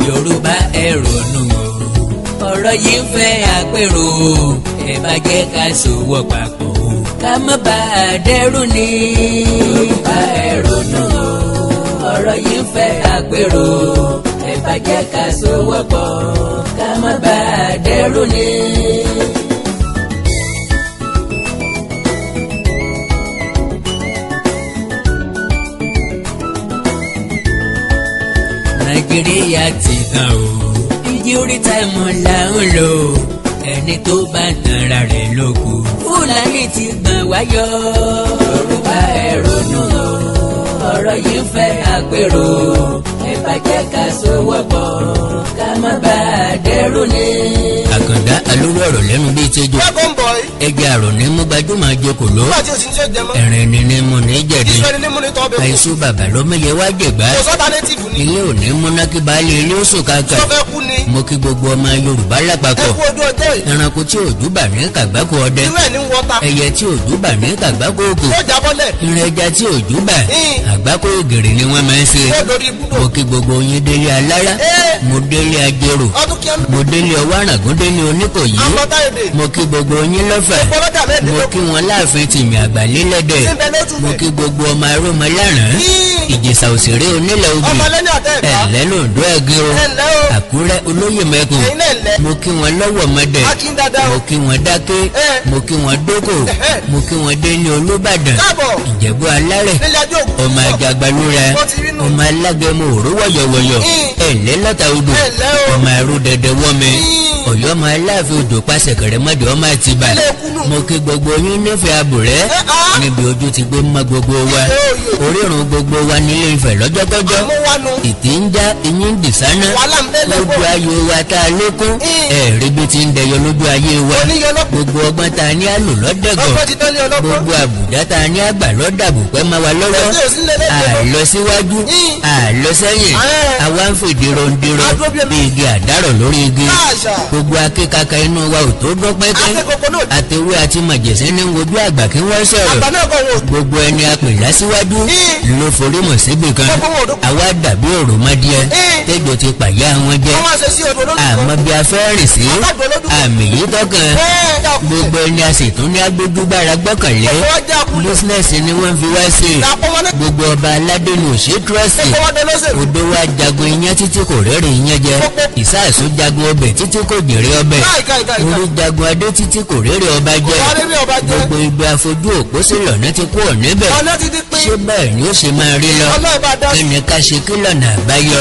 Yorùbá ẹ ronú o ọ̀rọ̀ yìí ń fẹ́ àpérò ẹ bá jẹ́ ká sowọ́ papọ̀ ká má bà á dẹ́rù ni. Yorùbá ẹ ronú o ọ̀rọ̀ yìí ń fẹ́ àpérò ẹ bá jẹ́ ká sowọ́ pọ̀ ká má bà á dẹ́rù ni. Nàìjíríà ti tàn o ìjì orí táìmù là ń lò ẹni tó bá tanra rẹ̀ lóko Fúlàní ti gbọ̀n wáyọ̀. Yorùbá ẹ ronú o ọ̀rọ̀ yìí ń fẹ́ àpérò ẹ bá jẹ́ ká sowọ́ pọ̀ ká má bà á dẹ́rù ni. Àkàndá alówó ọ̀rọ̀ lẹ́nu bíi tẹ́jọ́. Welcome boy. Ẹgbẹ́ àrùn ní mú gbajúmọ̀ àjẹkò ló. Nígbà tí o sì ń ṣe jẹmọ́. Ẹ̀rìn ni ní mo ní jẹ̀dí. Ìṣòro ni mo ní tọ́ bẹ́ẹ̀. Àìsùn bàbá ló mẹ́yẹ wá jẹ̀gbá. Kò sọ́ta native ni. Ilé òní múná kí baálé ilé ó sùn kàkà. Sọ́fẹ́ kú ni. Mo kí gbogbo ọmọ Yorùbá lápapọ̀. Ẹ kú ojú ọjọ́ yìí. Ẹranko tí òjú bà ní kàgbákò ọdẹ. Irú ẹ̀ ní wọ́ta. Ẹyẹ tí òjú bà ní kàgbákò òkò. Ó jábọ́lẹ̀. Ìrìn ẹja tí òjú bà. Àgbákò ògèrè ni wọ́n máa ń ṣe. Ó dorí ibùdó. Mo kí gbogbo yín délé alára. Mo délé ajérò. Ọdún kí ẹnu. Mo délé ọwọ́ àràgún délé oníkòyí. Àmọ́tá èdè. Mo kí gbogbo yín lọ́fà. Ìpọ́lọ́jà Mo mẹ́ẹ̀ẹ́dẹ́gbẹ̀rún. kí wọn láàfin tìmì àgbàlélẹ́dẹ̀. Síbẹ̀ lójú Mo rẹ̀. kí gbogbo ọmọ arómọ láràn. Ìjẹ̀ṣà òṣèré onílẹ̀ obì. Ọmọ lẹ́ni àtẹ́ ìfà. Ẹ̀lẹ́ lòdó ẹ̀gẹ́ o. Ẹ̀lẹ́ o. Àkúrẹ́ olóyè mẹ́kùn. Ẹ̀yin náà lẹ̀. Mo kí wọn lọ́wọ́ mọ́dẹ̀. Akin dáadáa o. Mo kí wọn dáké. Mo kí wọn dókò. Mo kí wọn délé Olúbàdàn. Káàbọ̀. Ìjẹ̀bú alárẹ̀. Nílé ajé òkú. Ọmọ àjàgbálúra. Mo ti rí nù. Ọmọ alágẹmọ òró wọ̀yọ̀wọ̀yọ̀. Ẹ̀lẹ́ lọ́ta odò. Ẹ̀lẹ́ o. Ọmọ ẹrú dẹdẹ wọ́mi. Ọ̀yọ́ ọmọ aláàfin odò pàṣẹ kẹrẹmọdé ọmọ Àtìbà. Ilé ikú nù. Mo kí gbogbo yín nífẹ̀ẹ́ àbùrẹ́. Níbi ojú ti gbé mọ́ gbogbo wa. Orírun gbogbo wa nílé Ifẹ̀ lọ́jọ́kọ́jọ́. Àmúwánu. Ìtì ń já iyín dìsáná. Wàhálà ń bẹ́ẹ̀ lẹ́kọ̀ọ́. Lójú ayé wa tá a lékún. Ẹ̀rí bí ti ń dẹyọ lójú ayé wa. Oníyọlọ́pọ̀. Gbogbo ọgbọ́n tá a ní àlò lọ́dẹ̀gọ̀. Ọgbọ́n ti tán ní ọlọ́pọ̀. Gbogbo àbùdá tá a ní àgbà lọ́dàbò pẹ́ máa wa lọ́wọ́. Ẹgbẹ́ òsín lé lẹ́gbẹ̀ẹ́. Àlọ síwájú. Àlọ sẹ́yìn. Àwa ń fìdí rondiro. Bí igi àdárọ̀ lórí igi. Káàṣà. Gbogbo akékaka inú wa ò tó dún pẹ́kẹ́. Akẹ́kọ̀ọ́ náà. Àtẹ̀wé àti màjẹ̀sẹ́ ní wojú àgbà kí wọ́n sọ̀rọ̀. Àgbà náà kọ̀ wò. Gbogbo ẹni apè lásíwájú ló forí mọ̀ síbì kan. Àwa dàbí òròmọdìẹ tẹ́jọ́ ti pàyà wọn jẹ́. Wọ́n máa ṣe sí odò lónìí. Àmọ́ bí a fẹ́ rìn sí àmì yìí tọ́kàn. Gbogbo ẹni a sì tún ní agbójúgbára gbọ́kànlé. Bísínẹ́sì ni wọ́n fi wá sí. Gbogbo ọba aládé ni òṣè trọ́sì. Odò wa jagun iyán títí kò rẹ́rìn iyán jẹ. Ìsáàsó jagun ọbẹ̀ títí kò jèrè ọbẹ̀. Orí jagun adé títí kò rẹ́rìn ọba jẹ. Gbogbo ibi afojú òpó sí lọ́nà ti kú ọ̀ níbẹ̀. Ṣé bẹ́ẹ̀ ni ó ṣe máa rí lọ? Ẹnì ká ṣe kí lọ́nà àbáyọ.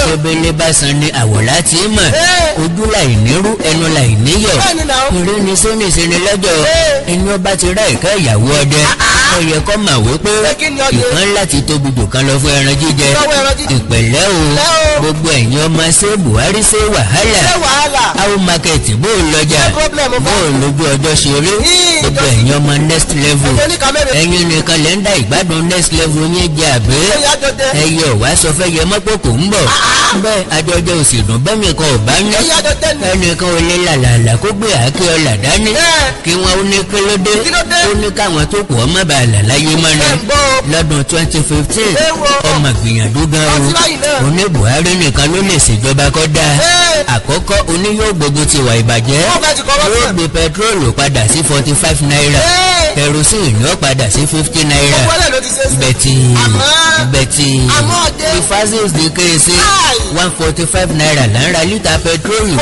Ṣébélé bá san ni àwọ̀ láti mọ̀. Ojú láì nírú ẹnu láì níyọ̀. Eré ni sóníṣe ni lọ́jọ́. Ẹni ọba ti rá ìka ìyàwó ọdẹ. Ó yẹ kó mà wí pé ìkan láti tóbi jù kan lọ fún ẹran jíjẹ. Ìpẹ̀lẹ́ o. Gbogbo ẹ̀yin ọmọ ṣé Buhari ṣe wàhálà. How market bó o lọ́jà. Bó o lójú ọjọ́ ṣe rí. Gbogbo ẹ̀yin ọmọ next level. Ẹ̀yin nìkan lẹ́ ń dá ìgbádùn next level yín jẹ àbẹ́. Ẹyẹ ọ̀wá sọ fẹ́ yẹ mọ́pọ̀ kò ń bọ̀. Bẹ́ẹ̀ àjọjọ òsì dùn bẹ́ẹ̀ kan ò bá ní. Ẹnìkan ò lè làlàlà kó gbé àáké ọ̀là dání. Kí wọ́n ó ní kílódé. Ó ní káwọn tó kù ọmọ bá là láyé mọ́ni. Lọ́dún 2015 ọmọ gbìyànjú gan o. Oní Buhari nìkan ló lè ṣèjọba kọ́ dáa. Àkọ́kọ́ oní yóò gbógun ti wà ìbàjẹ́. Yóò gbé pẹtrólù padà sí 45 naira. Kẹrosíìnì ó padà sí 50 naira. Bẹ̀tì ìfásitì ní kéésì 145 naira là ń ra lítà pẹtrólù.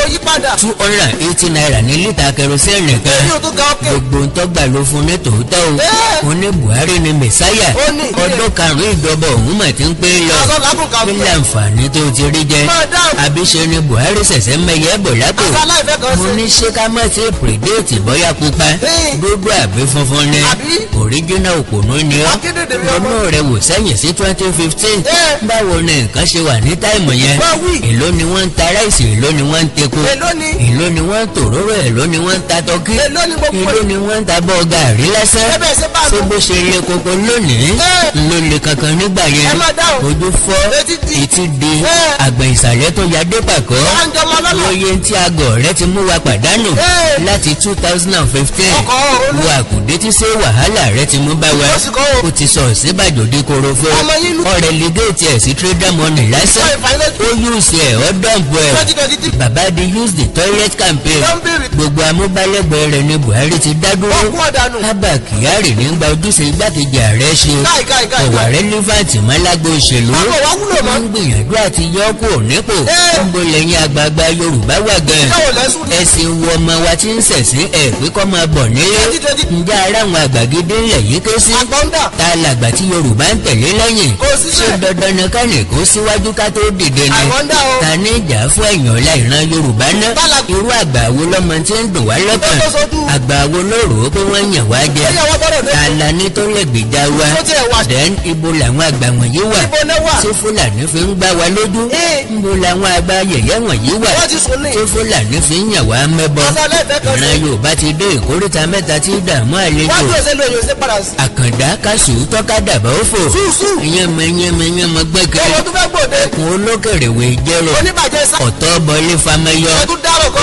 280 naira ní lítà kẹrosíìnì kan. Gbogbo ń tọ́gbà ló fún ní tòótọ́ o. Oní Buhari ni mẹ̀sáyà. Ọdún karùn-ún ìjọba òun mà ti ń pé lọ. Kí ni àǹfààní tó ti rí jẹ? Àbí ṣe ni Buhari ṣẹ̀ṣẹ̀ mẹ́yẹ bọ̀ lápò. Mo ní ṣé ká má ṣe pìrìdéètì bọ́yá pupa. Dúdú àbí funfun ni. Òríjínà òpònú ni ọ́. Ọmọ rẹ̀ wò sẹ́yìn sí 2015. Báwo ni nǹkan ṣe wà ní táìmù yẹn? Èló ni wọ́n ń ta ráìsì, èló ni wọ́n ń tepo. Èló ni wọ́n ń tòróró, èló ni wọ́n ń ta tọ́kí. Èló ni wọ́n ń ta bọ́ gàrí lásán. Ṣé bó ṣe lé koko lónìí? Ló lè kankan nígbà yẹn. Ojú fọ́, etí di, àgbẹ̀ ìsàlẹ̀ tó ya dé pàkọ́. Lóye tí agọ̀ rẹ̀ ti mú wa pàdánù láti 2015. Wo àkùdé tí títí ṣé wàhálà rẹ ti mú bá wa. ó ti sọ síbàjò di korofo. ọ̀rẹ́ ligéètì ẹ̀ sí trader money lásán. ó use ẹ̀ ọ́ dọ̀m̀pù ẹ̀. bàbá di use the toilet campaign. gbogbo amúgbálẹ́gbẹ̀ẹ́ rẹ̀ ni Buhari ti dá dúró. Abba Kyari ní gba ojúṣe igbákejì ààrẹ ṣe. ọ̀wà relevant mọ́lágbó òṣèlú. wọ́n ń gbìyànjú àti yọ kúrò nípò. ń bo lẹ́yìn àgbààgbà Yorùbá wà gan. ẹ̀sìn wo ọmọ wa ti ń ṣẹ̀sìn ẹ̀ pé kọ́ máa bọ̀ nílé. ǹjẹ́ ara àwọn àgbàgede ńlẹ̀ yìí ké sí. ta làgbà tí Yorùbá ń tẹ̀lé lẹ́yìn. ṣé dandan ni ká lè kó síwájú ká tó dìde ni. ta ní ìjà fún ẹ̀yàn ọ̀la ìran Yorùbá náà. irú àgbà wo lọ́mọ tí ń dùn wá lọ́kàn. àgbà wo ló rò ó pé wọ́n yàn wá jẹ. ta la ní tó lè gbèjà wa. then ibo làwọn àgbà wọ̀nyí wà. ṣé Fúlàní fi ń gbá wa lójú. ibo làwọn àgbà yẹ̀yẹ́ wọ̀nyí wà. ṣé Fúlàní fi ń yàn wá mẹ́bọ. ìran Yorùbá ti dé ìkórìtà mẹ́ta tí dààmú àlejò. àkàndá kásù tọ́ka dàbà ó fò. yẹmẹyẹmẹ gbẹ́kẹ̀rẹ́. ẹkùn olókèrè wé jẹ́rọ. ọ̀tọ́ bọlé famẹyọ.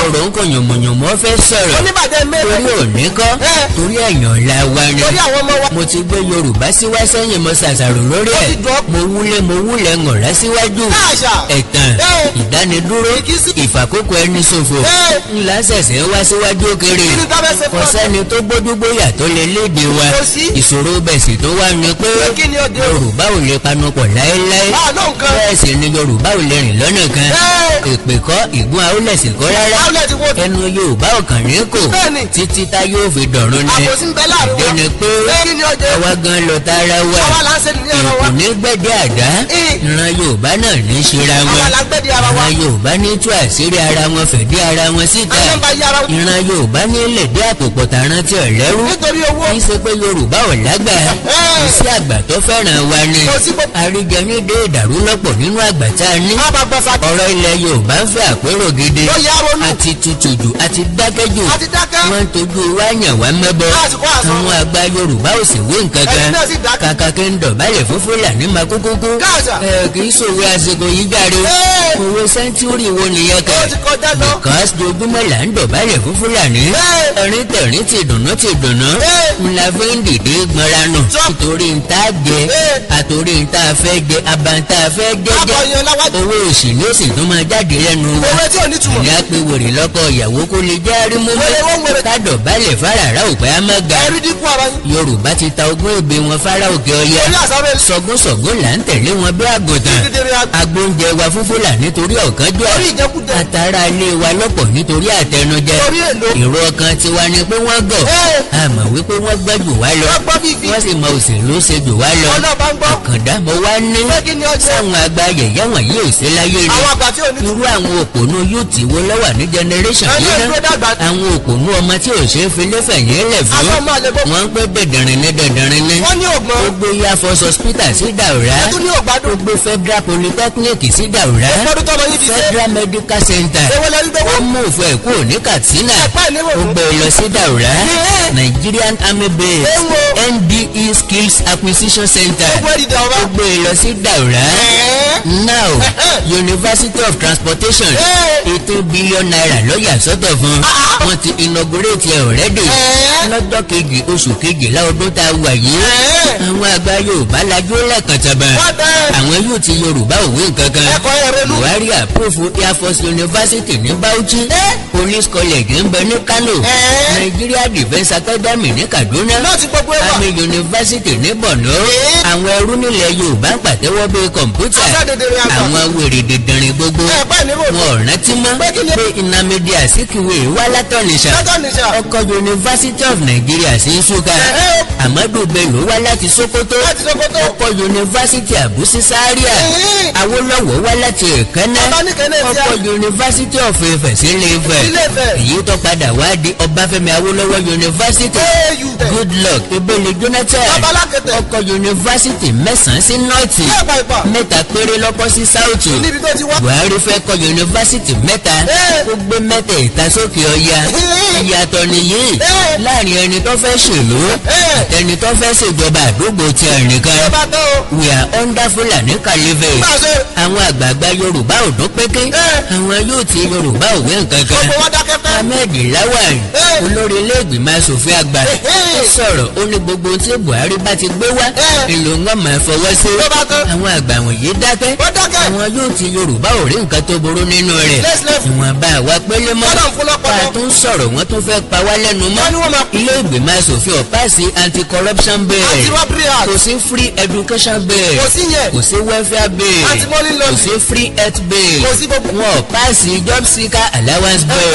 ọ̀rọ̀ ń kọ yànmọ̀yànmọ́ fẹ́ sọ̀rọ̀. torí òní kọ́. torí ẹ̀yàn la wa ni. mo ti gbé Yorùbá síwá sẹ́yìn mo ṣàṣàrò lórí ẹ̀. mo wúlẹ̀ ngọ̀rá síwájú. ẹ̀tàn ìdánidúró ìfàkókò ẹni ṣòfò. ńlá ṣẹ̀ṣẹ̀ wá síwájú kiri. kò sẹ́ni tó gbójúgbóyà tó lè léde wa. ìṣòro bẹ̀sì tó wá ní pé Yorùbá ò lè panupọ̀ láéláé. bẹ́ẹ̀ sì ni Yorùbá ò lè rìn lọ́nà kan. èpè kọ́ ìgún àólẹ̀sì kọ́ rárá. ẹnu Yorùbá ọ̀kàn ní kò títí tá yóò fi dọ̀run ní. ìdí ni pé àwa gan lọ tara wa. ìkùnní gbẹ̀dẹ̀ àdá. ìran Yorùbá náà ní ṣera wọn. ìran Yorùbá ní tú àṣírí ara wọn fẹ̀dí ara wọn síta. ìran Yorùbá ní lẹ̀dí àpòpọ̀ tàrán tí ò lẹ́rú. kì í ṣe pé Yorùbá ò lágbà. kò sí àgbà tó fẹ́ràn wa ni. àríjẹ ní dé ìdàrú lọ́pọ̀ nínú àgbà tá a ní. ọ̀rọ̀ ilẹ̀ Yorùbá ń fẹ́ àpérò gidi. àti tutù jù àti dákẹ́ jù. wọ́n ń tojú wá yàn wá mẹ́bọ. àwọn àgbà Yorùbá ò sì wé nǹkan kan. kàkà kí ń dọ̀bálẹ̀ fún Fúlàní máa kúkúkú. kì í ṣòwe àsìkò yìí jáde. òwe sẹ́ńtúrì wo nìyẹn kẹ́. because dojúmọ́ là ń dọ̀bálẹ̀ fún Fúlàní. ẹ̀rín tẹ̀rín ti dùnú. ńlá fi ń dìde gbọ́nra nù. nítorí ń tá jẹ àtòrí ń tá fẹ́ jẹ abantá fẹ́ jẹ́jẹ́. owó òsì ló sì tún máa jáde lẹ́nu wa. ìyá pé wèrè lọ́kọ ìyàwó kó lè járí mú mẹ́. ká dọ̀bálẹ̀ fárárá òpẹ́ àmọ́ga. Yorùbá ti ta ogún ègbè wọn fárá òkè ọya. sọ̀gúnsọ̀gún là ń tẹ̀lé wọn bí àgùntàn. agbóúnjẹ wa fún Fúlàní torí ọ̀kánjọ́. àtàrà ilé wa lọ́pọ̀ nítorí àtẹnujẹ. èrò ọkàn tiwa ni pé wọ́n gọ̀. àmọ́ wípé wọ́n gbọ́ jù wá lọ. wọ́n sì mọ òṣèlú ṣe jù wá lọ. àkàndá mo wá ní. sáwọn àgbà yẹ̀yẹ́ wọ̀nyí ò sí láyé ni. irú àwọn òpònú yóò ti wo lọ́wọ́ ní generation yìí náà. àwọn òpònú ọmọ tí ò ṣe é fi lẹ́fẹ̀yìn lẹ̀ fún. wọ́n ń pẹ́ dẹ̀dẹ̀rin ní. ó gbé Air Force Hospital sí Daura. ó gbé Federal Polytechnic sí Daura. Federal Medical Center. ó mú òfin ẹ̀kú ní Katsina. ó gbé lọ sí Daura. Nigerian Army Base. NDE Skills Acquisition Center. ó gbé lọ sí Daura. now University of Transportation. 18 billion naira lọ́yà sọ́tọ̀ fún. wọ́n ti inaugurate ẹ̀ already. lọ́jọ́ kejì oṣù kejìlá ọdún tá a wà yìí. àwọn àgbà Yorùbá lajú lẹ́ẹ̀kan tàbá. àwọn yóò ti Yorùbá òwe nǹkankan. Buhari àpòfò Air Force University ní Bauchi. Police College ń bẹ ní Kano. Nigeria Defence Academy ní Kaduna. Army University ní Borno. àwọn ẹrú nílẹ̀ Yorùbá ń pàtẹ́wọ́ bí kọ̀ǹpútà. àwọn wèrè dìndìnrín gbogbo. wọn ò rántí mọ́ pé Nnamdi Azikiwe wá látọ̀nìṣà. ọkọ̀ University of Nigeria sí Nsukka. Amadu Bello wá láti Sokoto. ọkọ̀ University Abusi Zaria. Awólọ́wọ̀ wá láti Èkánná. ọkọ̀ University of Ifẹ̀ sí Ilé-Ifẹ̀. èyí tó padà wá di Ọbáfẹ́mi Awólọ́wọ̀ University. Goodluck Ebele Jonathan. ọkọ̀ University mẹ́sàn-án sí North. mẹ́ta péré lọ́kọ́ sí South. Buhari fẹ́ kọ́ University mẹ́ta. ó gbé mẹ́tẹ̀ẹ̀ta sókè ọya. ìyàtọ̀ nìyí láàrin ẹni tó fẹ́ ṣèlú àtẹni tó fẹ́ ṣèjọba àdúgbò ti ẹnìkan. we are under Fulani caliphate. àwọn àgbààgbà Yorùbá ò dún péké. àwọn yóò ti Yorùbá òwe nǹkankan. Ahmed Lawan olórí ilé ìgbìmọ̀ asòfin àgbà ó sọ̀rọ̀ ó ní gbogbo tí Buhari bá ti gbé wá èlò ńgọ́ máa fọwọ́ sí. àwọn àgbà wọ̀nyí dákẹ́ àwọn yóò ti Yorùbá ò rí nǹkan tó burú nínú rẹ̀ ìwọ̀nba àwa pélé mọ́ pa tó ń sọ̀rọ̀ wọ́n tún fẹ́ pa wá lẹ́nu mọ́. ilé ìgbìmọ̀ asòfin ọ̀páàsì anti-corruption bill kò sí free education bill kò sí welfare bill kò sí free health bill wọn ọ̀páàsì job seeker allowance bill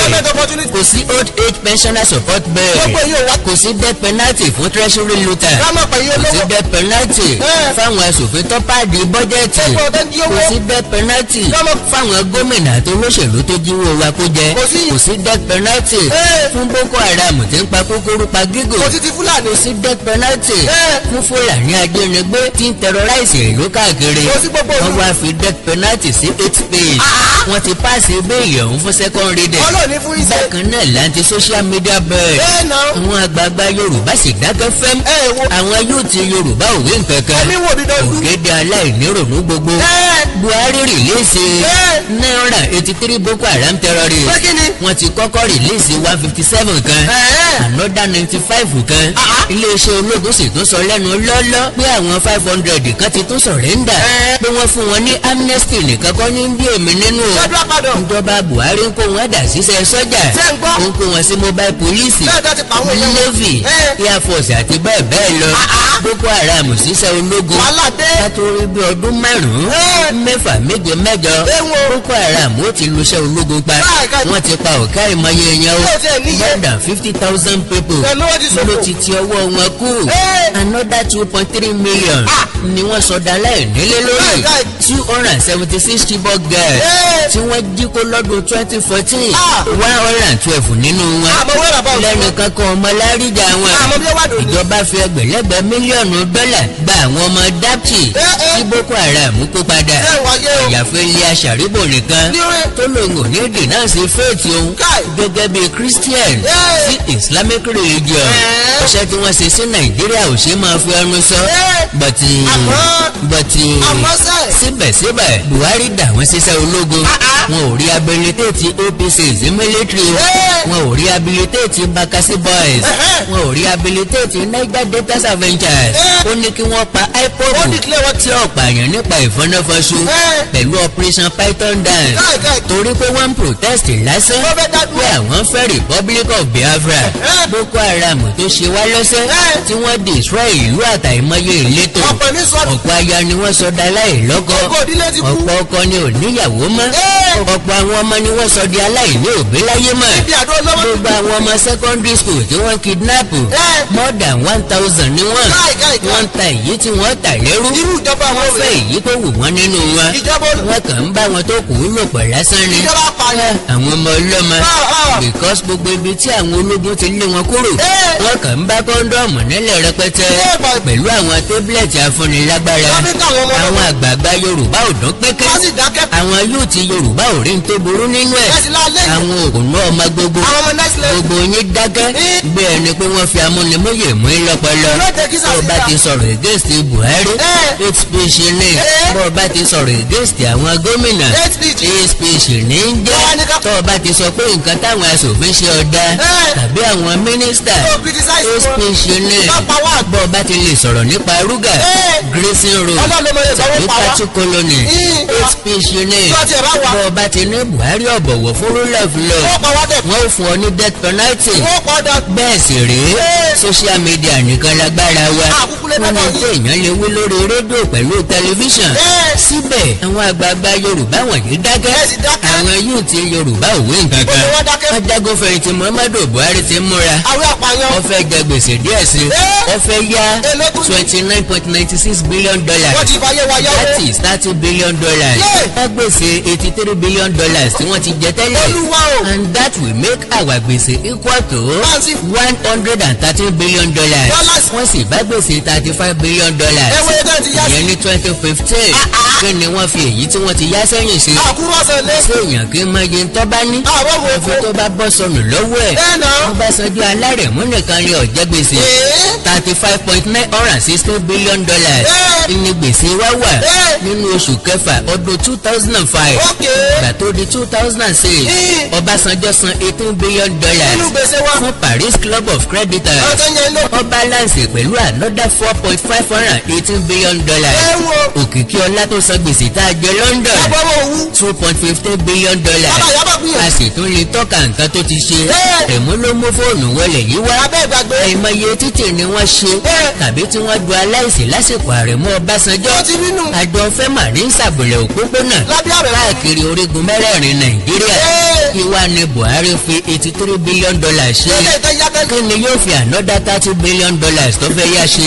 kò sí old age pensioner support bill kò sí death penalty fún treasury looter kò sí death penalty fáwọn asòfin tó pàdé bọ́jẹ̀tì kò sí death penalty fáwọn gómìnà àti olóṣèlú tó jíwó wa kó jẹ kò sí death penalty fún Boko Haram tí ń pa kúkúrú pa gígùn kò sí death penalty fún Fúlàní ajínigbé tí ń terrorize ìlú káàkiri wọ́n wá fi death penalty sí 8 page wọ́n ti pàṣẹ béèlì ọ̀hún fún second reading bákan náà láti social media bill àwọn àgbààgbà Yorùbá sì dákẹ́ fẹ́m àwọn yóò ti Yorùbá òwe nǹkankan ògèdè aláìnírònú gbogbo Buhari rìlíìsì náírà 83 Boko Haram terrorist wọ́n ti kọ́kọ́ rìlíìsì 157 kan another 95 kan iléeṣẹ́ ológun sì tún sọ lẹ́nu lọ́lọ́ pé àwọn 500 kan ti tún sọ̀rẹ́ńdà pé wọ́n fún wọn ní amnesty nìkan kọ́ ní bí èmi nínú ìjọba Buhari ń kó wọn dà síṣẹ́ sọ́jà ń kó wọn sí mobile police navy air force àti bẹ́ẹ̀ bẹ́ẹ̀ lọ Boko Haram síṣẹ́ ológun látòrí bí ọdún 5 6 7 8 Boko Haram ó ti luṣẹ́ ológun pa wọ́n ti pa ọ̀ká ìmọye èèyàn ó more than 50,000 people ló ti ti ọwọ́ wọn kú another 2.3 million ni wọ́n sọdá láìnílé lórí 276 Chibok girls tí wọ́n jí kó lọ́dún 2014 112 nínú wọn lẹ́nu kankan ọmọ láríjà wọn ìjọba fi ẹgbẹ̀lẹ́gbẹ̀ mílíọ̀nù dọ́là gba àwọn ọmọ dapchi tí Boko Haram kó padà àyàfẹ́ ilé aṣàríbò nìkan tó lòun ò ní dènàsí fẹ́ẹ̀tì òun gẹ́gẹ́ bí Christian sí Islamic religion ọṣẹ́ tí wọ́n ṣe sí Nàìjíríà ò ṣe máa fi ẹnu sọ bọ̀tì síbẹ̀síbẹ̀ Buhari dà wọ́n ṣiṣẹ́ ológun wọn ò rehabilitate OPCs military wọn ò rehabilitate Bakassi boys wọn ò rehabilitate Niger Delta Avengers ó ní kí wọ́n pa IPOB tí ọ̀pọ̀ àyàn nípa ìfọ́náfọ́sù pẹ̀lú Operation Python dance torí pé wọ́n ń protest lásán pé àwọn fẹ́ Republic of Biafra Boko Haram tó ṣe wá lọ́sẹ̀ tí wọ́n destroy ìlú àtàìmọye ìletò ọ̀pọ̀ aya ni wọ́n sọ dáláì lọ́kọ ọ̀pọ̀ ọkọ ni ò níyàwó mọ́ ọ̀pọ̀ àwọn ọmọ ni wọ́n sọ di aláìní òbí láyé mọ́ gbogbo àwọn ọmọ secondary school tí wọ́n kidnap more than 1,000 ni wọ́n ta èyí tí wọ́n tà lẹ́rú wọ́n fẹ́ èyí tó wù wọ́n nínú wọn wọ́n kàn ń bá wọn tó kù ú lò pọ̀ lásán ni àwọn ọmọ ọlọ́mọ because gbogbo ibi tí àwọn ológun ti lé wọn kúrò wọ́n kàn ń bá kọ́ńdọ́ọ̀mù nílẹ̀ rẹpẹtẹ pẹ̀lú àwọn tébílẹ̀tì afúnilágbára àwọn àgbààgbà Yorùbá ò dán pẹ́kẹ́ àwọn yóò ti Yorùbá ò rí n tó burú nínú ẹ̀ àwọn òkùnú ọmọ gbogbo yín dákẹ́ bí ẹni pé wọ́n fi amúnimóye mú lọ́pọlọ bó bá ti sọ̀rọ̀ against Buhari hate speech ní bó bá ti sọ̀rọ̀ against àwọn gómìnà hate speech ní ń jẹ́ tó bá ti sọ pé nǹkan táwọn aṣòfin ṣe ọ̀dà tàbí àwọn mínísítà hate speech ní bó bá ti lè sọ̀rọ̀ nípa rúgà grazing road tàbí party colony hate speech ní bó bá ti ní Buhari ọ̀bọ̀wọ̀ fún rule of law wọ́n ò fún ọ ní death penalty bẹ́ẹ̀ sì rèé social media nìkan lágbára wa wọ́n ní tí èèyàn lè wí lórí rédíò pẹ̀lú tẹlifíṣàn síbẹ̀ àwọn àgbààgbà Yorùbá wọ̀nyí dákẹ́ àwọn yóò ti Yorùbá òwe nǹkan kan ajagunfẹ̀yìntì Muhammadu Buhari ti múra wọ́n fẹ́ jẹ gbèsè díẹ̀ sí wọ́n fẹ́ yá $29.96 billion that is $30 billion wọ́n gbèsè $83 billion tí wọ́n ti jẹ tẹ́lẹ̀ and that will make our gbèsè equal to $113 billion wọ́n sì bá gbèsè $35 billion ìyẹn ní 2015 kí ni wọ́n fi èyí tí wọ́n ti yá sẹ́yìn sí ṣé èèyàn kí n máa yẹ ń tó bá ní àfi tó bá bọ́ sọnù lọ́wọ́ ẹ̀. Ọbásanjọ́ alárẹ̀mú nìkan ni ọ̀jẹ̀ gbèsè $35.916 billion ní gbèsè wá wà nínú oṣù kẹfà ọdún 2005. Ìgbà tó di 2006 Ọbásanjọ́ san $18 billion fún Paris Club of Creditors. Ó balance pẹ̀lú another $4.518 billion. Òkìkí ọlá tó san gbèsè tá a jẹ London $2.15 billion. A sì tún lè tọ́ka nǹkan tó ti ṣe. Ẹ̀mú ló mú fóònù wọlé yìí wá. Àìmọye títì ni wọ́n ṣe tàbí tí wọ́n du aláìsí lásìkò Àrẹ̀mú Ọbásanjọ́. Àjọ FEMA ní ìsàbòlẹ̀ òpópónà káàkiri orígun mẹ́rẹ̀ẹ̀rin Nàìjíríà. Ìwà ni Buhari fi $83 billion ṣe. Kí ni yóò fi another $30 billion tó fẹ́ yá ṣe?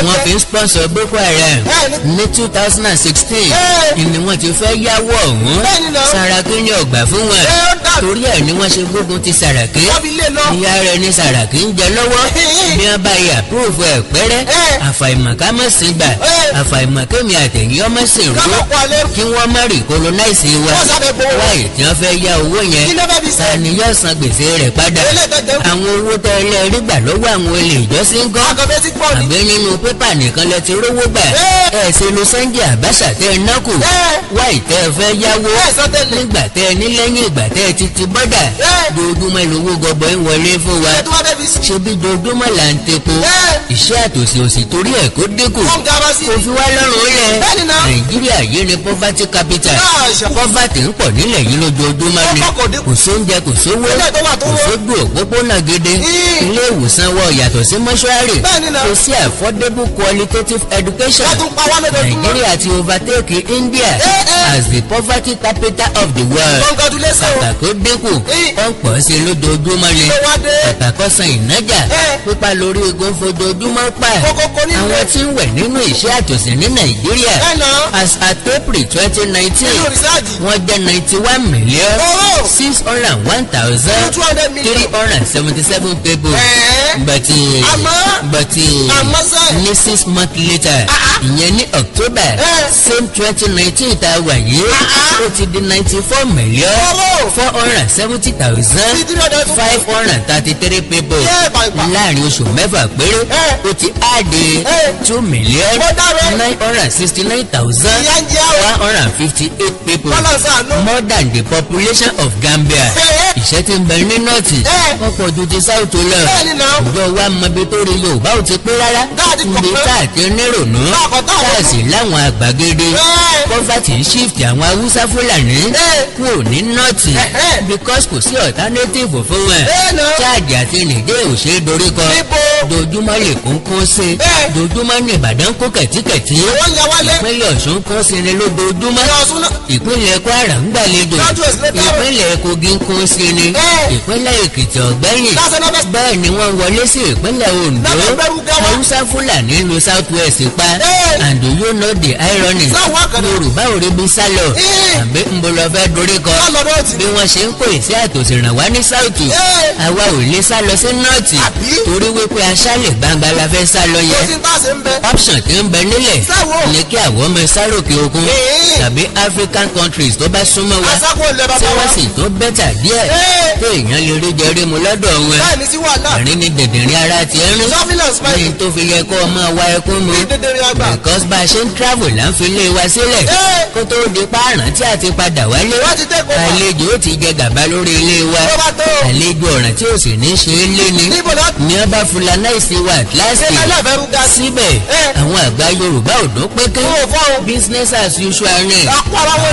Wọ́n fi sponsor Boko Haram ní 2016. Ni wọ́n ti fẹ́ yáwó ọ̀hún. Sàràkí ni ọ̀gbà fún wọn. Torí ẹ̀ ni wọ́n ṣe gbógun ti Sàràkí. Ìyá rẹ̀ ni Sàràkí ń jẹ lọ́wọ́. Bí wọ́n bá yà púrúfù ẹ̀ pẹ́rẹ́. Àfàìmọ̀ ká mọ̀ sí gbà. Àfàìmọ̀ kémi àtẹ̀yìn ọmọ sì rú. Kí wọ́n má rí colonize wa. Wáyé tí wọ́n fẹ́ yá owó yẹn. Ta ni yóò san gbèsè rẹ̀ padà? Àwọn owó tẹ́lẹ̀ rí gbà lọ́wọ́ àwọn olè ìjọsìn gan. Àbí nínú pépà nìkan lẹ ti rówó gbà. Ẹ ṣe lu Sunday Abacha tẹ́ ẹ ná kù. Wáyé tẹ́ ẹ fẹ́ yáwó. Nígbà tẹ́ ẹ ní lẹ́yìn ìgbà tẹ́ ẹ ti ti bọ́dà. Dojúmọ́ lówó gọbọi ń wọlé fún wa. Ṣebí dojúmọ́ là ń tepo. Iṣẹ́ àtòsí òsì torí ẹ̀ kó dínkù. Kò fi wá lọ́rùn lẹ̀. Nàìjíríà yìí ni poverty capital. Poverty ń pọ̀ nílẹ̀ yìí lójoojúmọ́ ni. Kò sóúnjẹ kò sówó. Kò sójú òpópónà gidi. Ilé ìwòsàn wọ yàtọ̀ sí mọ́ṣúárì. Kò sí affordable qualitative education. Nàìjíríà ti overtake India as the poverty capital of the world. Kàkà kó dínkù ó ń pọ̀ sí lójoojúmọ́ ni. Kàkà kó san ìnájà pípa lórí igun fojoojúmọ́ pa. Àwọn tí ń wẹ̀ nínú iṣẹ́ àtòsí ní Nàìjíríà as at April 2019 wọ́n jẹ́ 91,601,377 people. But ní 6 months later ìyẹn ní October same 2019 tá a wà yìí ó ti di 94,470,533 people. Láàrin oṣù mẹ́fà péré ó ti áàdì 2,969,158 people more than the population of Gambia. Ìṣẹ́ tí ń bẹ ní nọ́ọ̀tì wọ́n pọ̀ ju ti South lọ. Ìjọ wa mọ ibi tó rí Yorùbá ò ti pé rárá. Ibi tá a ti nírònú káàsì láwọn àgbàgede. Poverty ń shift àwọn Haúsá Fúlàní kúrò ní nọ́ọ̀tì because kò sí alternative fún wọn. Chad àti Niger ò ṣe é dorí kọ. Dojúmọ́ lè kún sí. Dojúmọ́ ní Ìbàdàn kó kẹ̀tíkẹ̀tí. Ìpínlẹ̀ Ọ̀ṣun kún sí ni lójoojúmọ́. Ìpínlẹ̀ Kwara ń gbàlejò. Ìpínlẹ̀ Kogi ń kún sí ni. Ìpínlẹ̀ Èkìtì ọ̀gbẹ́yìn. Bẹ́ẹ̀ ni wọ́n wọlé sí ìpínlẹ̀ Ondo. Haúsá Fúlàní lu South West pa. And do you know the irony? Yorùbá ò rí bí sálọ. Àbí ń bọ̀ lọ fẹ́ dorí kọ. Bí wọ́n ṣe ń pè sí àtòsí ràn wá ní South. Àwa ò lè sálọ sí North. Torí wípé aṣálẹ̀ gbangba la fẹ́ sálọ yẹn. Option tí ń bẹ nílẹ̀ ni kí àwọn ọmọ sáròkè òkun tàbí African countries tó bá súnmọ́ wa. Tí wọ́n sì tó bẹ́tà díẹ̀. Tó èèyàn lè rí jẹrí mu lọ́dọ̀ wọn. Àrí ni dèdèrè ara ti ń rún. Ní tó fi yẹ kó ọmọ wa ẹkún mu. Because bá a ṣe ń travel là ń fi lé wa sílẹ̀. Kó tó di pààrọ̀ tí a ti padà wálé. Àlejò ó ti jẹ gàba lórí ilé wa. Àlejò ọ̀ràn tí ò sì ní ṣe é lé ni. Ní ọba Fúlànáìsì wa kíláàsì. Síbẹ̀ àwọn àgbà Yorùbá ò dún pékè. Business as usual ni.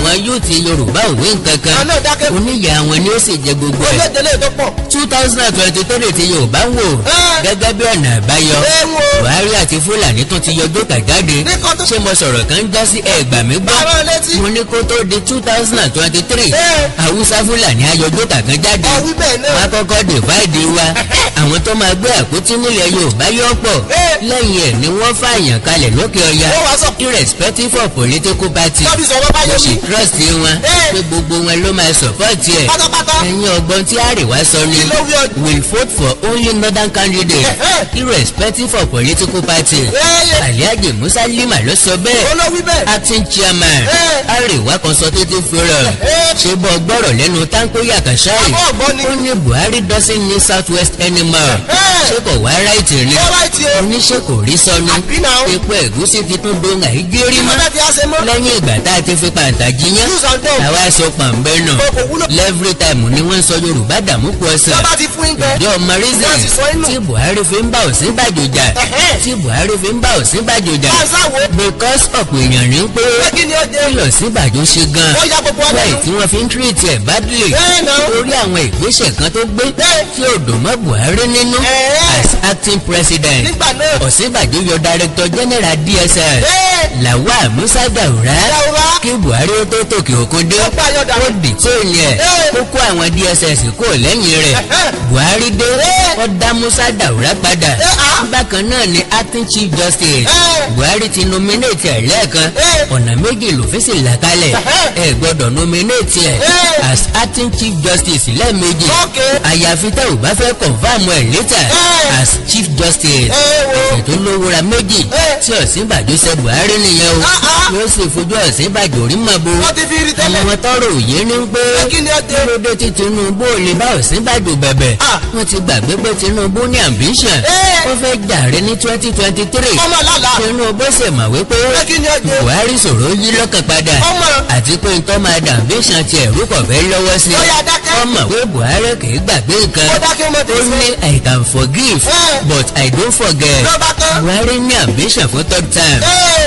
Àwọn yóò ti Yorùbá ò wí nǹkankan. Oníyà àwọn ni ó sì jẹ gbogbo ẹ̀. 2023 ti Yorùbá ń wò. Gẹ́gẹ́ bí ọ̀nà àbáyọ. Buhari àti Fúlàní tún ti yọjú kàjáde. Ṣé mo sọ̀rọ̀ kan já sí ẹgbàá mi gbọ́? Mo ní kó tó di 2023. Haúsá Fúlàní ayọjú kàkan jáde. Wọ́n á kọ́kọ́ divide wa. Àwọn tó máa gbé àpótí nílẹ̀ Yorùbá yọ̀ pọ̀. Lẹ́yìn ẹ̀ ni wọ́n fààyàn kalẹ̀ lókè ọya. Irrespective of political party. Mo sì trust wọn pé gbogbo wọn ló máa support ẹ̀. ẹ̀yin ọgbọ́n tí àríwá sọ ni will vote for only northern candidate irrespective of political party. Alhaji Musa Lima ló sọ bẹ́ẹ̀ acting chairman àríwá consultative forum ṣe bọ́ gbọ́rọ̀ lẹ́nu Tanko Yakashari ó ní Buhari doesn't need south west anymore ṣé kò wá ráìtì ni oníṣẹ́ kò rí sọ ni epo ẹ̀gúsí ti tún do Nàìjíríà mọ́ lẹ́yìn ìgbà tá a ti fi pàǹtàjì yẹn àwa sọ pàǹbẹ́ náà every time ni wọ́n sọ Yorùbá dààmú kú ọ̀sẹ̀ ìjọ ọmọ reason tí Buhari fi ń bá Ọ̀ṣínbàjò jà tí Buhari fi ń bá Ọ̀ṣínbàjò jà because ọ̀pọ̀ èèyàn ní pé kí Ọ̀ṣínbàjò ṣe gan-an wáyé tí wọ́n fi ń treat ẹ̀ badly lórí àwọn ìgbésẹ̀ kan tó gbé tí ò dùn mọ́ Buhari nínú as acting president. Ọ̀ṣínbàjò yọ director general DSS Lawal Musa Daura kí Buhari ó tó tòkè òkun dé ó detain ẹ̀ ó kó àwọn DSS kó lẹ́yìn rẹ̀ Buhari dé ó dá Musa Daura padà bákan náà ni acting chief justice Buhari ti nominate ẹ̀ lẹ́ẹ̀kan ọ̀nà méjì lòfin sì là kalẹ̀ ẹ gbọ́dọ̀ nominate ẹ̀ as acting chief justice lẹ́ẹ̀mejì àyàfi tẹ́ ò bá fẹ́ confam ẹ̀ later as chief justice ètò olówóra méjì tí Ọ̀ṣínbàjò ṣe Buhari nìyẹn o yóò sì fojú Ọ̀ṣínbàjò rí mọ́ bo àwọn tọrọ òye ní pé kílódé tí Tinubu ò lè bá Ọ̀ṣínbàjò bẹ̀bẹ̀ wọ́n ti gbàgbé pé Tinubu ní ambition ó fẹ́ jàre ní 2023 Tinubu sì mọ̀ wípé Buhari sọ̀rọ̀ yí lọ́kàn padà àti pé ntọ́ máa dà ambition ti ẹ̀rú kọ̀ fẹ́ lọ́wọ́ sí wọ́n mọ̀ pé Buhari kì í gbàgbé nǹkan ó ní I can forgive but I don't forget Buhari ní ambition fún third time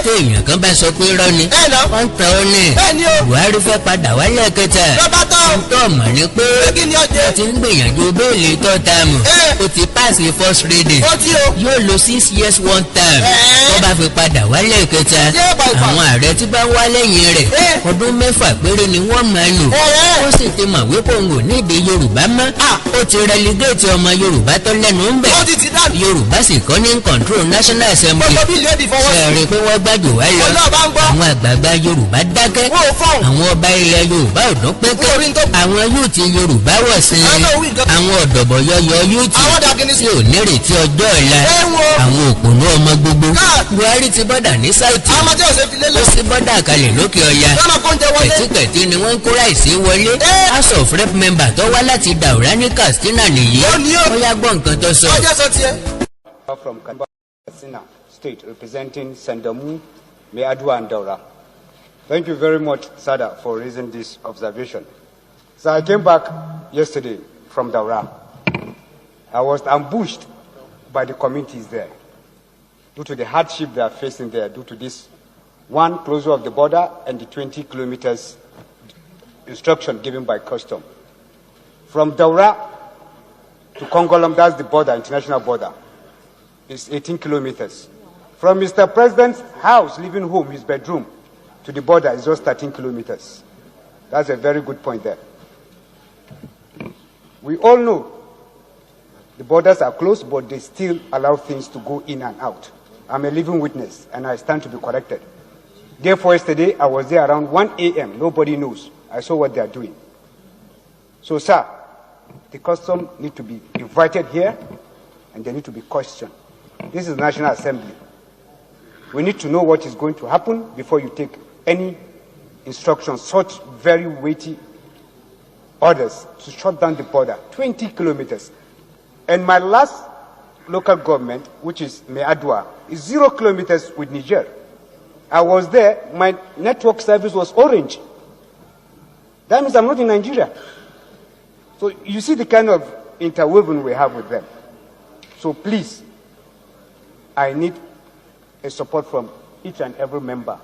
tí èèyàn kan bá sọ pé irọ́ ni wọ́n ń tan ó ní Buhari fẹ́ padà wálé kẹta ntọ́ mọ̀ ní pé ó ti ń gbìyànjú béèlì third time ó ti pass the first reading yóò lo 6 years one time tó bá fi padà wálé kẹta àwọn ààrẹ tí bá wá lẹ́yìn rẹ̀ ọdún 6 péré ni wọ́n máa lò ó sì ti mọ̀ wípé òun ò ní èdè Yorùbá mọ́ ó ti relegate ọmọ Yorùbá tó lẹ́nu ń bẹ̀ Yorùbá sì kọ́ ní control National Assembly ṣẹ̀rí pé wọ́n gbàjò wá lọ àwọn àgbààgbà Yorùbá dákẹ́ àwọn ọba ilẹ̀ Yorùbá ò dún pẹ́kẹ́ àwọn yúùtì Yorùbá wọ̀ sí àwọn ọ̀dọ̀bọ̀ yọyọ yúùtì tí ò nírètí ọjọ́ ọ̀la àwọn òpònú ọmọ gbogbo Buhari ti bọ́dà ní sáùtì ó sì bọ́dà kalẹ̀ lókè ọya kẹ̀tíkẹ̀tí ni wọ́n ń kó ráìsì wọlé House of Rep member tó wá láti Daura ní Katsina nìyí ó yá gbọ́ nǹkan tó sọ. From Katsina State representing Sandamu, Meadua and Daura. Thank you very much, Sada, for raising this observation. So I came back yesterday from Daura. I was ambushed by the communities there due to the hardship they are facing there due to this one closure of the border and the 20 kilometers instruction given by custom. From Daura to Kongolam, that's the border, international border. It's 18 kilometers. From Mr. President's house, leaving home, his bedroom, to the border is just 13 kilometers. That's a very good point there. We all know the borders are closed, but they still allow things to go in and out. I'm a living witness, and I stand to be corrected. Therefore, yesterday, I was there around 1 a.m. Nobody knows. I saw what they are doing. So, sir, the custom need to be invited here, and they need to be questioned. This is the National Assembly. We need to know what is going to happen before you take any instructions, such very weighty orders to shut down the border, 20 kilometers. And my last local government, which is Meadua, is 0 kilometers with Niger. I was there, my network service was orange. That means I'm not in Nigeria. So you see the kind of interwoven we have with them. So please, I need a support from each and every member.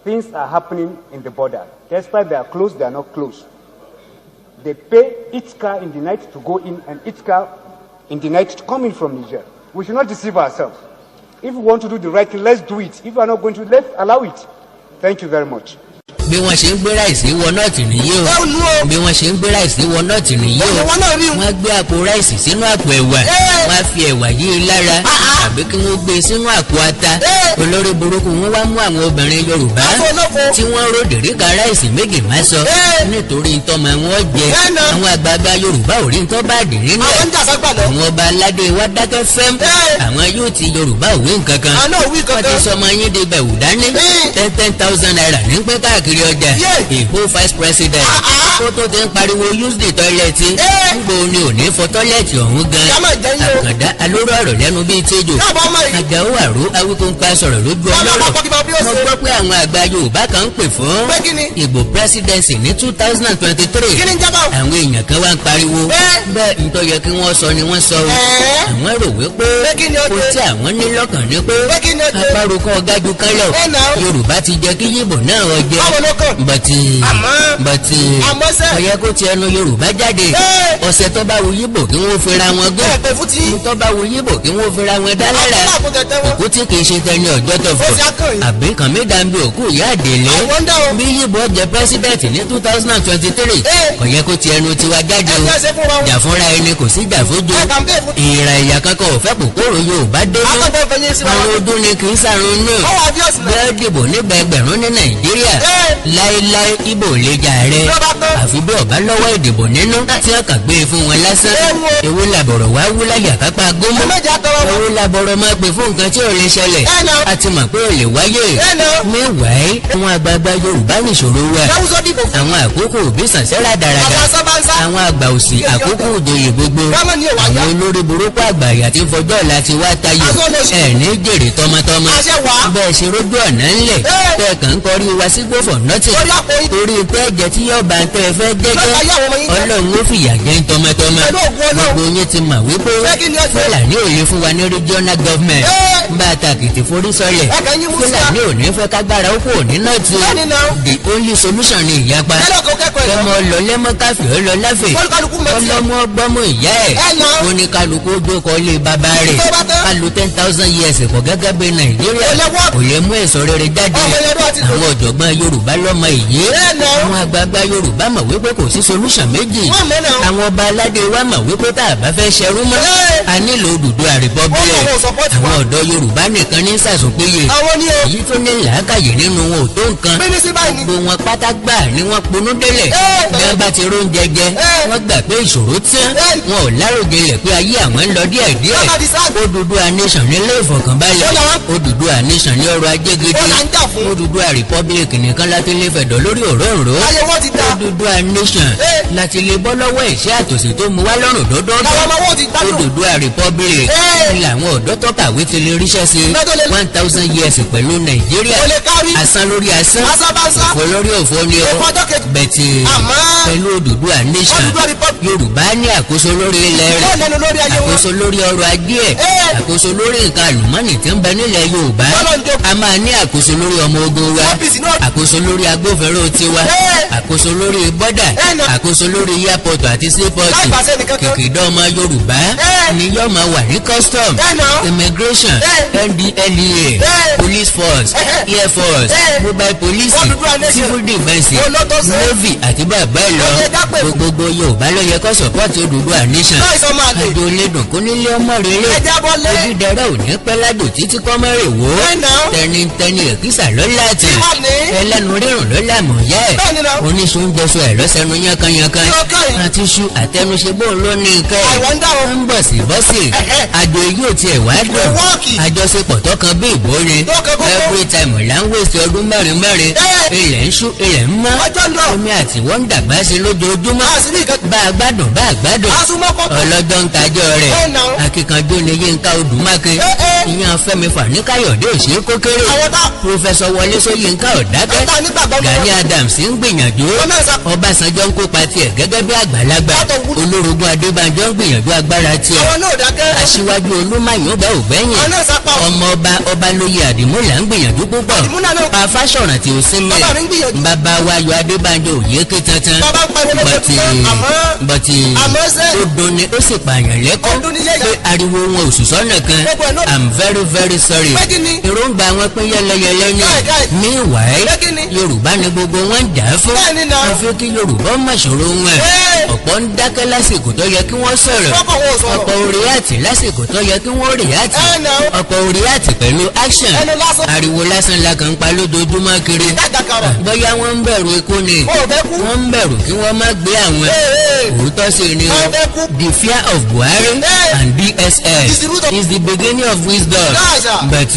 Things are happening in the border. Despite they are closed, they are not closed. They pay each car in the night to go in and each car in the night to come in from Niger. We should not deceive ourselves. If we want to do the right thing, let's do it. If we are not going to, let's allow it. Thank you very much. bí wọ́n ṣe ń gbé ráìsì wọ nọ́ọ̀tì nìyí o. ẹ nu o. bí wọ́n ṣe ń gbé ráìsì wọ nọ́ọ̀tì nìyí o. wọn náà rí o. wọ́n gbé àpò ráìsì sínú àpò ẹ̀wà. wọ́n á fi ẹ̀wà yí i lára. àbí kí wọ́n gbé sínú àpò ata. olórí burúkú wọn wá mú àwọn obìnrin Yorùbá tí wọ́n ró dèríkà ráìsì méjì má sọ. nítorí ntọ́mọ wọn jẹ. àwọn àgbààgbà Yorùbá ò rí ntọ́ bá dìrín náà. àwọn ọba aládé wa dákẹ́ fẹ́m. àwọn yóò ti Yorùbá òwe nkankan. wọ́n ti sọmọ yín di bẹ̀wù dání. 10,000 naira ní pẹ́ káàkiri ọjà. èho vice president. kó tó ti ń pariwo use the toilet. níbo ni ò ní fọ tọ́lẹ̀tì ọ̀hún gan. àkàndá alóró ọ̀rọ̀ lẹ́nu bíi tẹ́jọ́. àjàó àró awíkóńká sọ̀rọ̀ lójú ọlọ́rọ̀. mo gbọ́ pé àwọn àgbà Yorùbá kan ń pè fún ìbò presidency ní 2023. àwọn èèyàn kan wá ń pariwo. bẹ́ẹ̀ ntọ́ yẹ kí wọ́n sọ ni wọ́n sọ o. àwọn rò wípé kò tí àwọn ní lọ́kàn ní pé apárò kan ọ̀gájú kan lọ. Yorùbá ti jẹ́ kí yíbò náà ọjẹ́. bàtì ọ̀yẹ́ kó ti ẹnu Yorùbá jáde. ọ̀sẹ̀ tó bá wu yíbò kí wọ́n fira wọn gán. tó bá wu yíbò kí wọ́n fira wọn dá lára. òkú tí kì í ṣe tẹni ọjọ́ tó fọ. àbí kàn mí dàbí òkú ìyá àdèlé. bí yíbò jẹ pírẹsidẹ̀ntì ní 2023. ọ̀yẹ́ kó ti ẹnu tiwa jáde o. jà fúnra ẹni kò sí jà fojú. ìrà ìyá kankan ò fẹ́ kòkòrò Yorùbá dé mọ́. àwọn ọdún ni kì í sàrun náà. bẹ́ẹ̀ dìbò nígbà ẹgbẹ̀rún ní Nàìjíríà. láéláé Ìbò lè jà rẹ̀. àfi bí ọ̀bá lọ́wọ́ ìdìbò nínú tí wọ́n kà gbé fún wọn lásán. ewu làbọ̀rọ̀ wá wú láyà kápá gómọ. ewu làbọ̀rọ̀ máa pè fún nǹkan tí ò lè ṣẹlẹ̀. a ti mọ̀ pé ò lè wáyé. mẹ́wàá àwọn àgbààgbà Yorùbá nìṣòro wa. àwọn àkókò òbí sànsẹ́rà dáradà. àwọn àgbà òsì àkókò òjòyè gbogbo. àwọn olórí burúkú àgbàyà tí ń fọjọ́ ọ̀la ti wá tayò. ẹ̀ ní jèrè tọmọtọmọ. bẹ́ẹ̀ ṣe rójú ọ̀nà ńlẹ̀. bẹ́ẹ̀ kàn ń kọrí wa sí gbófò nọ́tì. torí pé ẹ̀jẹ̀ tí yóò bá ń tẹ́ ẹ fẹ́ jẹ́jẹ́. Ọlọ́run ó fìyà jẹ tọmọtọmọ. gbogbo yín ti mọ̀ wípé Fúlàní ò lè fún wa ní regional government. bá a tàkìtì forí sọlẹ̀. Fúlàní ò ní fẹ́ kágbára ó kò ní náà ti. the only solution ni ìyapa. kẹmọ lọlẹ́mọ káfí ó lọ láfẹ̀. ọlọ́mọ gbọ́mọ ìyá ẹ̀. oníkálukú dókòó lé bàbá rẹ̀. ká lo 10,000 years kọ̀ gẹ́gẹ́ bí Nàìjíríà. kò lè mú èso rere jáde. àwọn ọ̀jọ̀gbọ́n Yorùbá lọ́mọ ìyé. àwọn àgbààgbà Yorùbá mọ̀ wípé kò sí solution méjì. àwọn ọba aládé wa mọ̀ wípé tá a bá fẹ́ ṣerú mọ́. a nílò Odùduwà republic. àwọn ọ̀dọ́ Yorùbá nìkan ní sàsópéye. èyí tó ní làákàyè nínú wọn ò tó nǹkan. gbogbo wọn pátá gbà ni wọ́n ponú délẹ̀. bí wọ́n bá ti róúnjẹ jẹ wọ́n gbà pé ìṣòro tán. wọn ò láròjinlẹ̀ pé ayé àwọn ń lọ díẹ̀díẹ̀. Odùduwà nation nílé ìfọ̀kànbalẹ̀. Odùduwà nation ní ọrọ̀ ajé gidi. Odùduwà republic nìkan láti lè fẹ̀dọ̀ lórí òróǹro. Odùduwà nation láti lè bọ́ lọ́wọ́ ìṣẹ́ àtòsí tó mú wá lọ́rùn dọ́dọ́dọ́. Odùduwà republic ni làwọn ọ̀dọ́ tó kàwé ti lè ríṣẹ́ sí 1,000 years pẹ̀lú Nàìjíríà. asán lórí asán òfò lórí òfò ni ọ bẹ̀tì pẹ̀lú Odùduwà nation Yorùbá ní àkóso lórí ilẹ̀ rẹ̀, àkóso lórí ọrọ̀ ajé ẹ̀, àkóso lórí nǹkan àlùmọ́nì tí ń bẹ nílẹ̀ Yorùbá. a máa ní àkóso lórí ọmọ ogun wa, àkóso lórí agbófinró tiwa, àkóso lórí bọ́dà, àkóso lórí airport àti seaport. kìkìdá ọmọ Yorùbá ni yóò máa wà ní custom, immigration, NDLEA, police force, air force, mobile police, civil defence, navy àti bàbá ẹ̀ lọ. gbogbo Yorùbá ló yẹ kó support Odùduwà nation. àjò olédùn kó nílé ọmọ rere, ojúdẹrẹ ò ní pẹ́ ládùn títí kọ́ mẹ́rẹ̀ wò. tẹnitẹni èkìsà ló láti, ẹlẹ́nu rírùn ló làmọ̀ yá ẹ̀. oníṣòúnjẹsọ ẹ̀ lọ́sẹ̀nu yankanyankan, àti ṣu àtẹnuṣe bó ló ní ikẹ́ ẹ̀. ń bọ̀ sí bọ́sì, àjò èyí ò tiẹ̀ wá dùn. àjọṣepọ̀ tọkàn bí ìbòrin, every time là ń wèsì ọdún mẹ́rin ilẹ̀ ń ṣú ilẹ̀ ń mọ́. omi àti wọ́n ń dàgbà sí lójoojúmọ́. bá a gbádùn ọlọ́jọ́ ń tajọ́ rẹ̀. akíkanjú ni Yínká Odùmákin, ìyẹn Fẹ́mi Fani-Káyọ̀dé òṣèré kókéré, Professor Wọlé Ṣóyínká Ọ̀dákẹ́, Gani Adams ń gbìyànjú, Ọbásanjọ́ ń kópa tiẹ̀ gẹ́gẹ́ bí àgbàlagbà, Olórogún Adébánjọ́ ń gbìyànjú agbára tiẹ̀, Aṣíwájú Olúmáyọ̀bá ògbẹ́yìn, ọmọ Ọbalóyè Àdìmúlà ń gbìyànjú púpọ̀, Fáṣọ̀ràn tí ó sinmi, bàbá wa Ayọ̀ Adébánjọ́ òye ké tantan, bọ̀tì bọ̀tì Àmọ́ ṣe. ó dunni ó sì pààyàn lẹ́kọ́ Ó dún ní yẹ̀yẹ̀. pé ariwo wọn ò sùn sọ́nà kan Gbogbo ẹ̀ náà. I'm very very sorry Pé kí ni? èròǹgbà wọn pín yẹlẹyẹlẹ ní Káì, káì. meanwhile Pé kí ni? Yorùbá ni gbogbo wọn ń jà fún Bẹ́ẹ̀ ni náà. wọ́n fi kí Yorùbá má ṣòro wọn Ẹ́. ọ̀pọ̀ ń dákẹ́ lásìkò tó yẹ kí wọ́n sọ̀rọ̀ Ọ̀pọ̀ wọn ò sọ̀rọ̀. ọ̀pọ̀ ò react lásìkò tó yẹ kí wọ́n react Ẹ́ náà. ọ̀pọ̀ ò react pẹ̀lú action Ẹnu lásán. ariwo lásán la kàn ń pa lójoojúmọ́ kiri Jàjàkàrà. bóyá wọ́n ń bẹ̀rù ikú ni Ó fẹ́ kú. wọ́n ń bẹ̀rù kí wọ́n má gbé àwọn òótọ́ sí ni Wọ́n fẹ́ kú. the fear of Buhari Ẹ́. and DSS Is the root of- is the beginning of wisdom Yes, sir. but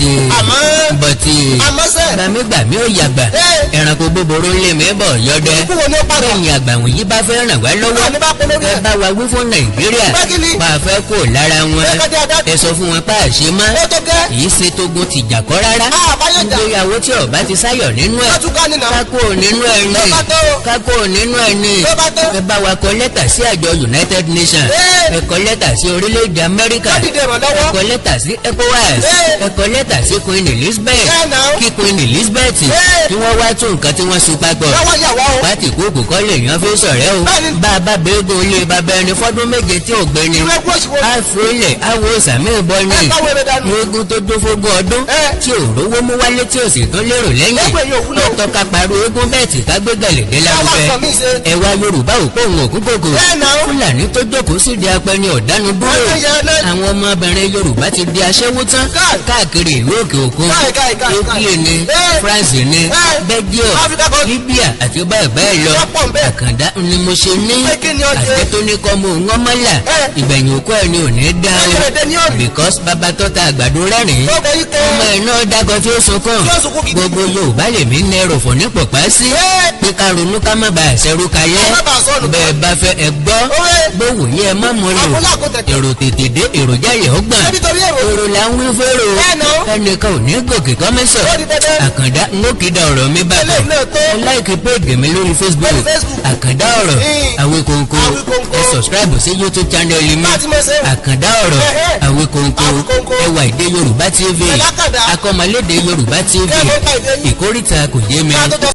Àmọ́ ṣe. gbàmígbàmí ò yàgbà Ẹ́. ẹranko búburú ń lé mi bọ̀ yọdẹ Ikú wo ni ó padà? bẹ́ẹ̀ni àgbà wọ̀nyí bá fẹ́ ràn wá lọ́wọ́ Ọ̀rọ̀ ní bá polówó ẹ ẹ̀. bá wa wí fún Nàìjíríà Pé kí ni? bá a fẹ́ kó lára wọn Ẹ ká dé adájọ́. ẹ sọ fún wọn pa àṣẹ mọ́ Ó tó gẹ́. kì í ṣe tógun tìjà kọ́ rárá Àbáyọ̀ jà. ìgbéyàwó tí ọba ti sáyọ̀ nínú ẹ̀ Látúkà nínà. kákó nínú ẹ̀ ní Ló bá tó. kákó nínú ẹ̀ ní Ló bá tó. ẹ bá wa kọ lẹ́tà sí àjọ United Nations Ẹ́. ẹ kọ lẹ́tà sí orílẹ̀-èdè Amẹ́ríkà Ká dìde ìrànlọ́wọ́. ẹ kọ lẹ́tà sí ECOWAS Ẹ́. ẹ kọ lẹ́tà sí Queen Elizabeth Ẹ́ náà. kí Queen Elizabeth Ẹ́. kí wọ́n wá tún nǹkan tí wọ́n so papọ̀ Lọ́wọ́ yàwá o. pátì kúkú kọ́ lè yan fi sọ̀rẹ́ o Bẹ́ẹ̀ni. bá a bá bẹ́ẹ̀gùn ilé bàbá ẹni fọ́dún méje tí ò gbé ni Irú ẹgbẹ́ òṣìwò. a fúnlẹ̀ awo sàmì ìbọn ni Ẹ káwọ́ ẹ̀rẹ̀ dànù. eégún tó dún fógún ọdún Ẹ́. tí ò rówó mú wálé tí ò sì tún lérò lẹ́yìn Ẹgbẹ́ yóò wúlò. lọ́tọ́ ká parọ́ eégún bẹ́ẹ̀ tí ká gbé gàlẹ́dẹ́ lárugẹ Ẹ wá sọ mí ṣe. ẹ̀wà Yorùbá ò kó òun òkú kòkò Ẹ́ náà. Fúlàní tó jókòó sí di apẹni ọ̀dánu dúró Ẹ yẹ ẹ lẹ́- àwọn ọmọbìnrin Yorùbá ti di aṣẹ́wó tán Káì. káàkiri ìlú òkè òkun Káì, káì, káì, káì. Italy ni Ẹ́. France ni Ẹ́. Belgium Africa kan- Libya àti bẹ́ẹ̀ bẹ́ẹ̀ lọ Wọ́n pọ̀ ń bẹ́ẹ̀. àkàndá ni mo ṣe ní Pé kí ni ó jẹ́? àti tó ní kọ́ mo ń mọ́là Ẹ́. ìgbẹ̀yìn òkú ẹ̀ ni ò ní dá Ẹni rẹ̀ dé ní o òní. because bàbá tó ta àgbàdo rẹ́rìn-ín Ó bẹ yí kẹ́. ọmọ ẹ̀ náà dákọ̀ tí ó sunkún Tí ó sunkún gidi. gbogbo Yorùbá lè mí ní ẹrù fún ní pọ̀pá sí Ẹ́. pé ká ronú ká má bàa ṣẹrú kayẹ́ Ká má bàa sọnù. bẹ́ẹ̀ bá fẹ́ ẹ gbọ́ Ẹ́. gbówó yẹ má mú lò Àkúlà kò tẹ̀tẹ̀. èrò tètè dé èrò jáyẹ̀ ó gbọ̀n Ṣebí torí èrò. èrò là ń wí fẹ́rò Ẹ́ náà. ẹnìkan ò ní gòkè kọ́mẹ́sọ̀ Ó di dandan. àkàndá ń ó kéde ọ̀rọ̀ mi bá Eléyìí náà tó. ẹ láìkí péèdì mi lórí Facebook Lórí Facebook. àkàndá ọ̀rọ̀ Àwíkóńkó Àwíkóńkó. ẹ subscribe sí YouTube channel mi Bá a ti mọ̀ ṣe. àkàndá ọ̀rọ̀ Ẹ̀hẹ́. Àwíkóńkó Àwíkóńkó. ẹwà èdè Yorùbá TV Ẹ̀lákàdá. akọ́mọlédè Yorùbá TV Kẹ́ẹ̀mọ́ ká ìdè yín. ìkórìtà kò yé mi Ká tó tọ́